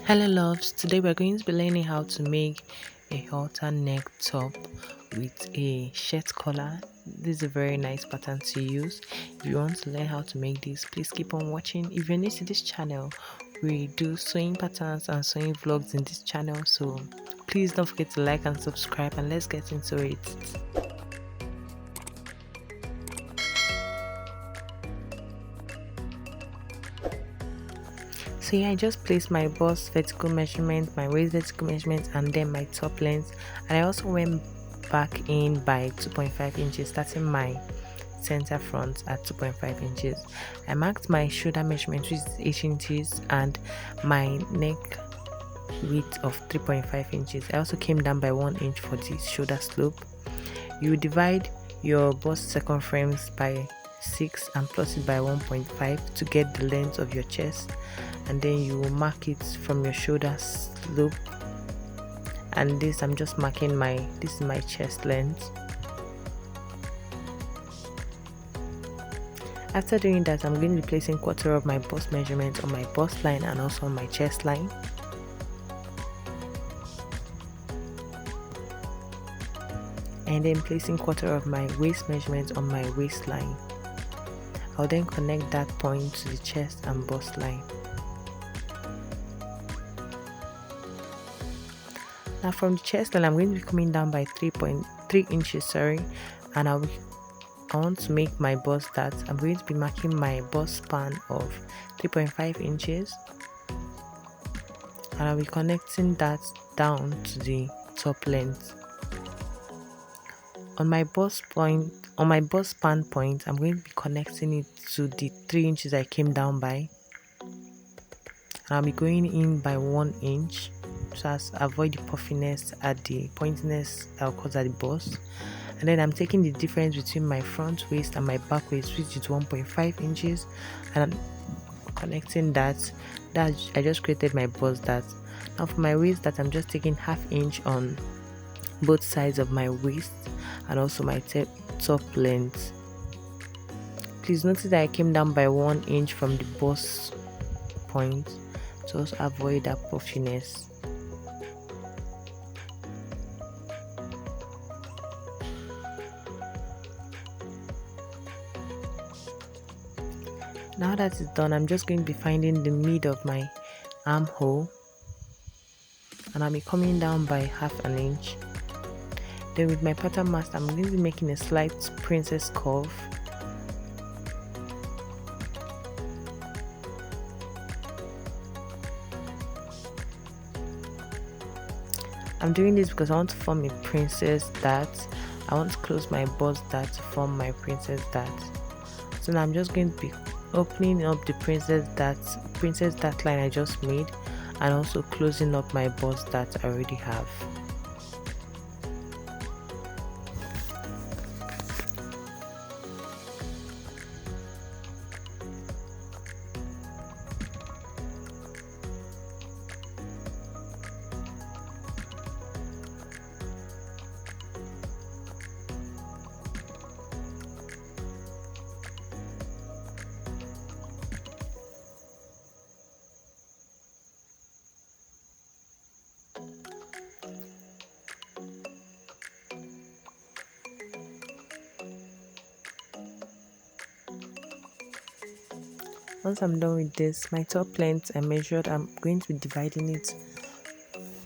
Hello loves, today we're going to be learning how to make a halter neck top with a shirt collar. This is a very nice pattern to use. If you want to learn how to make this, please keep on watching. If you're new to this channel, we do sewing patterns and sewing vlogs in this channel, so please don't forget to like and subscribe, and let's get into it. So yeah, I just placed my bust vertical measurement, my waist vertical measurement, and then my top length. And I also went back in by 2.5 inches, starting my center front at 2.5 inches. I marked my shoulder measurement, which is 8 inches, and my neck width of 3.5 inches. I also came down by 1 inch for the shoulder slope. You divide your bust circumference by 6 and plus it by 1.5 to get the length of your chest, and then you will mark it from your shoulder slope. And this, I'm just marking this is my chest length. After doing that, I'm going to be placing quarter of my bust measurement on my bust line and also on my chest line. And then placing quarter of my waist measurement on my waistline. I'll then connect that point to the chest and bust line. Now from the chest line, I'm going to be coming down by 3.3 inches, and I want to make my bust that I'm going to be marking my bust span of 3.5 inches, and I'll be connecting that down to the top length. On my bust span point, I'm going to be connecting it to the 3 inches I came down by, and I'll be going in by 1 inch so as to avoid the puffiness at the pointiness that will cause at the bust. And then I'm taking the difference between my front waist and my back waist, which is 1.5 inches, and I'm connecting that. I just created my bust that. Now for my waist that, I'm just taking ½ inch on both sides of my waist and also my top length. Please notice that I came down by 1 inch from the bust point to also avoid that puffiness. Now that it's done, I'm just going to be finding the mid of my armhole, and I'll be coming down by ½ inch. Then with my pattern master, I'm going to be making a slight princess curve. I'm doing this because I want to form a princess dart. I want to close my bust dart to form my princess dart. So now I'm just going to be opening up the princess dart line I just made, and also closing up my bust that I already have. Once I'm done with this, my top length I measured, I'm going to be dividing it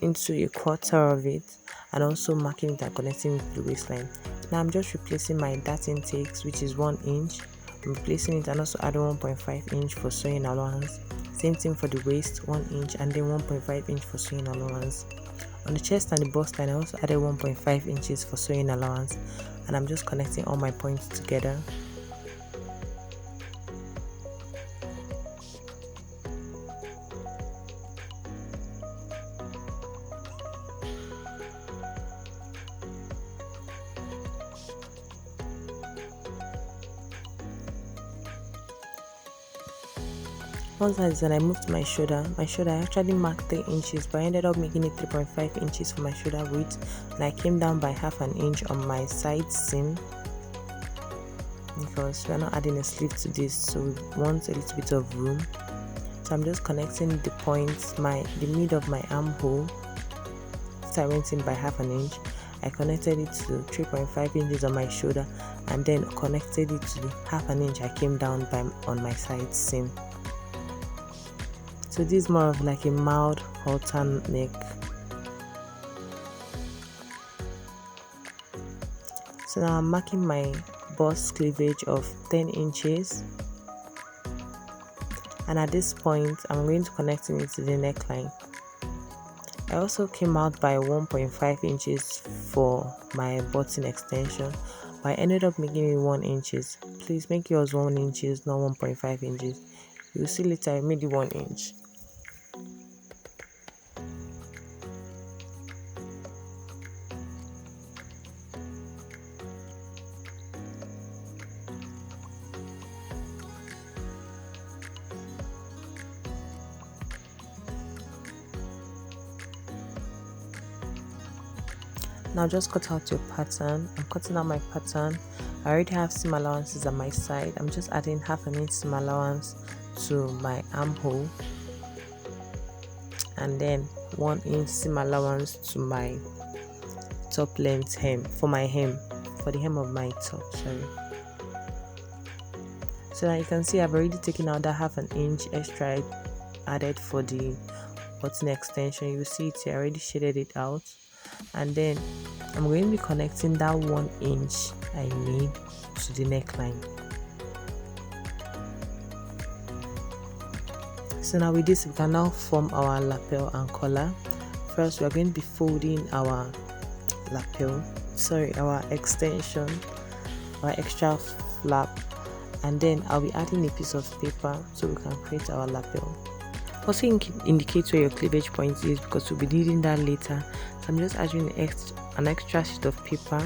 into a quarter of it and also marking it and connecting it to the waistline. Now I'm just replacing my dart intakes, which is 1 inch. I'm replacing it and also adding 1.5 inch for sewing allowance. Same thing for the waist, 1 inch, and then 1.5 inch for sewing allowance. On the chest and the bust line, I also added 1.5 inches for sewing allowance, and I'm just connecting all my points together. Once that's done, I moved to my shoulder. I actually marked 3 inches, but I ended up making it 3.5 inches for my shoulder width, and I came down by ½ inch on my side seam because we're not adding a sleeve to this, so we want a little bit of room. So I'm just connecting the points, the mid of my armhole. So I went in by 1/2 inch. I connected it to 3.5 inches on my shoulder, and then connected it to the 1/2 inch I came down by on my side seam. So this is more of like a mild halter neck. So now I'm marking my bust cleavage of 10 inches, and at this point I'm going to connect it to the neckline. I also came out by 1.5 inches for my button extension, but I ended up making it 1 inches. Please make yours 1 inches, not 1.5 inches. You'll see later I made it 1 inch. Now just cut out your pattern. I'm cutting out my pattern. I already have seam allowances on my side. I'm just adding 1/2 inch seam allowance to my armhole, and then 1 inch seam allowance to my top length hem, for the hem of my top, sorry. So now you can see I've already taken out that 1/2 inch extra I added for the button extension. You see it here, I already shaded it out. And then I'm going to be connecting that 1 inch I made to the neckline. So now with this we can now form our lapel and collar. First we are going to be folding our our extension, our extra flap, and then I'll be adding a piece of paper so we can create our lapel. Also indicate where your cleavage point is, because we'll be needing that later. So I'm just adding an extra sheet of paper,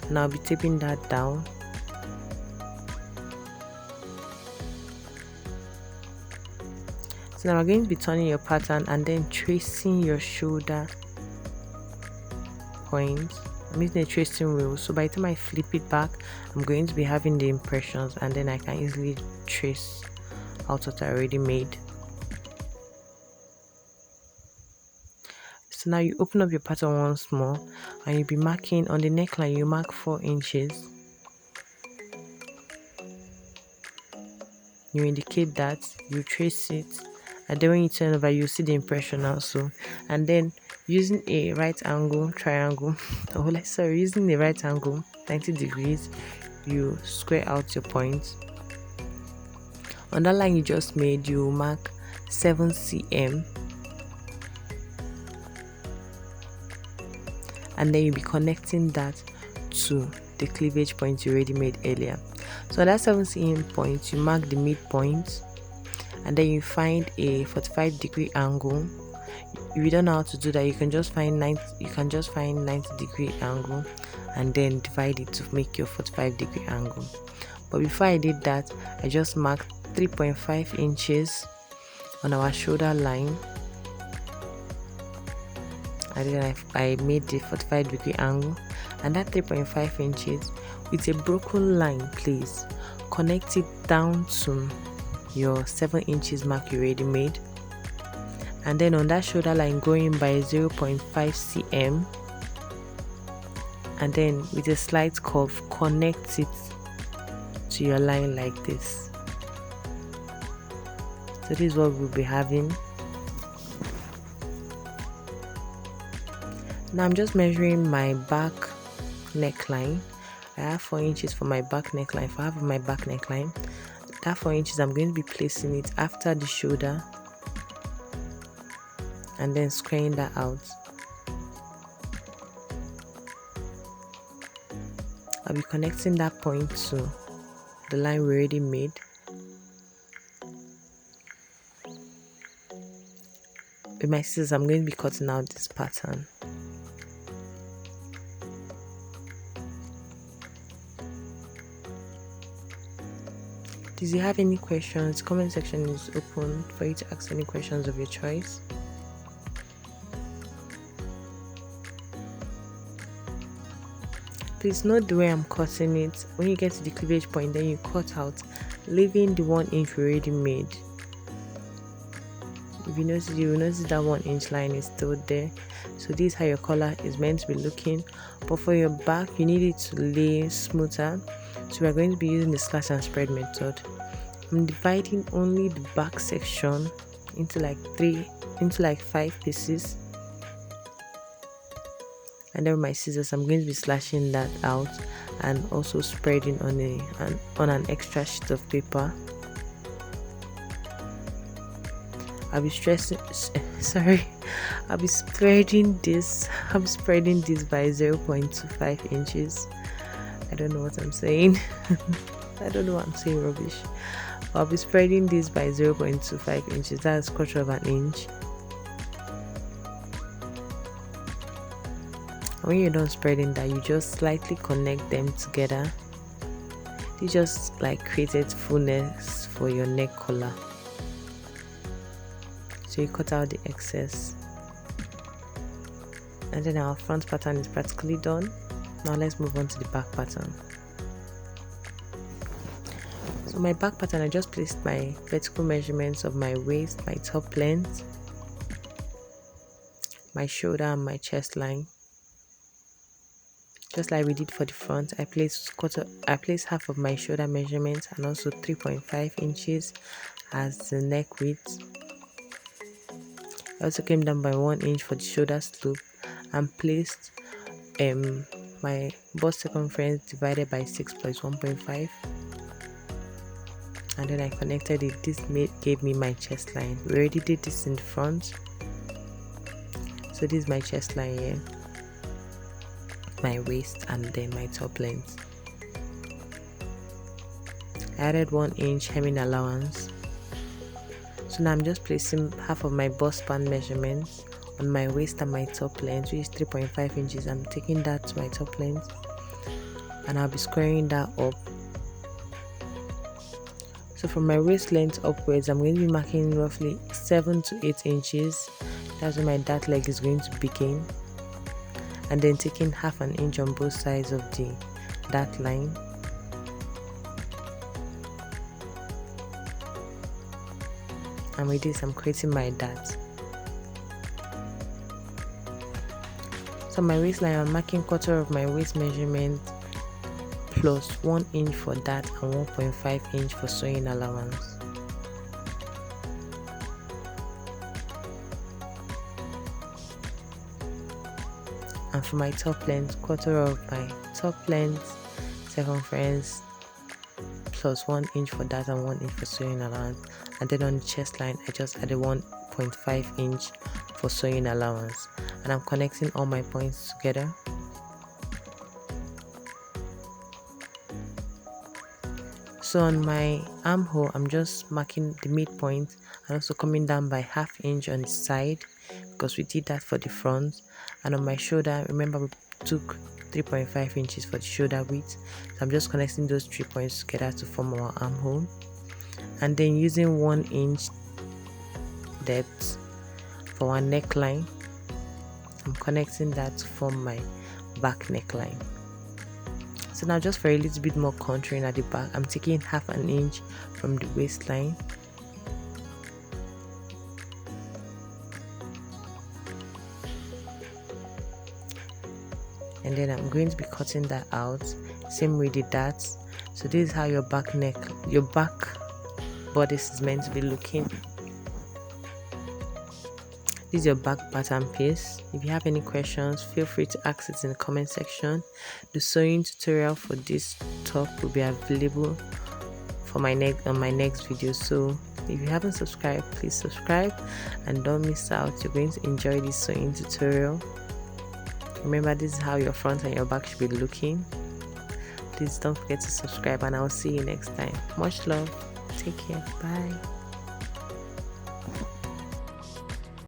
and I'll be taping that down. So now we're going to be turning your pattern and then tracing your shoulder point. I'm using a tracing wheel, so by the time I flip it back, I'm going to be having the impressions, and then I can easily trace out what I already made. So now you open up your pattern once more, and you'll be marking on the neckline. You mark 4 inches. You indicate that, you trace it, and then when you turn over, you see the impression also. And then using a right angle triangle, using the right angle 90 degrees, you square out your point. On that line you just made, you mark 7 cm. And then you'll be connecting that to the cleavage point you already made earlier. So that 7 cm point, you mark the midpoint, and then you find a 45-degree angle. If you don't know how to do that, you can just find 90-degree angle and then divide it to make your 45-degree angle. But before I did that, I just marked 3.5 inches on our shoulder line. And then I made the 45-degree angle, and that 3.5 inches with a broken line, please connect it down to your 7 inches mark you already made. And then on that shoulder line, going by 0.5 cm, and then with a slight curve, connect it to your line like this. So this is what we'll be having. Now I'm just measuring my back neckline. I have 4 inches for my back neckline. For half of my back neckline, that 4 inches, I'm going to be placing it after the shoulder and then squaring that out. I'll be connecting that point to the line we already made. With my scissors, I'm going to be cutting out this pattern. Do you have any questions? Comment section is open for you to ask any questions of your choice. Please note the way I'm cutting it. When you get to the cleavage point, then you cut out, leaving the 1 inch we already made. If you notice, you will notice that 1 inch line is still there. So this is how your collar is meant to be looking. But for your back, you need it to lay smoother. So we are going to be using the slash and spread method. I'm dividing only the back section into like 5 pieces. And then with my scissors, I'm going to be slashing that out and also spreading on an extra sheet of paper. I'll be spreading this by 0.25 inches. I don't know what I'm saying. I don't know what I'm saying, rubbish. I'll be spreading this by 0.25 inches. That's a quarter of an inch. When you're done spreading that, you just slightly connect them together. This just like created fullness for your neck collar. So you cut out the excess. And then our front pattern is practically done. Now let's move on to the back pattern. So my back pattern, I just placed my vertical measurements of my waist, my top length, my shoulder and my chest line. Just like we did for the front, I placed half of my shoulder measurement and also 3.5 inches as the neck width. I also came down by 1 inch for the shoulder slope and placed my bust circumference divided by 6 plus 1.5, and then I connected it. This gave me my chest line. We already did this in the front, so this is my chest line here, my waist, and then my top length. I added 1 inch hemming allowance. So now I'm just placing half of my bust span measurements on my waist and my top length, which is 3.5 inches. I'm taking that to my top length and I'll be squaring that up. So from my waist length upwards, I'm going to be marking roughly 7 to 8 inches. That's where my dart leg is going to begin. And then taking half an inch on both sides of the dart line. And with this, I'm creating my dart. So my waistline, I'm marking quarter of my waist measurement plus 1 inch for dart and 1.5 inch for sewing allowance. And for my top length, quarter of my top length circumference plus 1 inch for dart and 1 inch for sewing allowance. And then on the chest line, I just added 1.5 inch for sewing allowance, and I'm connecting all my points together. So on my armhole, I'm just marking the midpoint and also coming down by ½ inch on the side because we did that for the front. And on my shoulder, remember we took 3.5 inches for the shoulder width, so I'm just connecting those 3 points together to form our armhole. And then using 1 inch depth for our neckline, I'm connecting that to form my back neckline. So now just for a little bit more contouring at the back, I'm taking ½ an inch from the waistline and then I'm going to be cutting that out, same with the darts. So this is how your back bodice is meant to be looking. This is your back pattern piece. If you have any questions, feel free to ask it in the comment section. The sewing tutorial for this top will be available for my next video. So if you haven't subscribed, please subscribe and don't miss out. You're going to enjoy this sewing tutorial. Remember, this is how your front and your back should be looking. Please don't forget to subscribe, and I'll see you next time. Much love. Take care. Bye.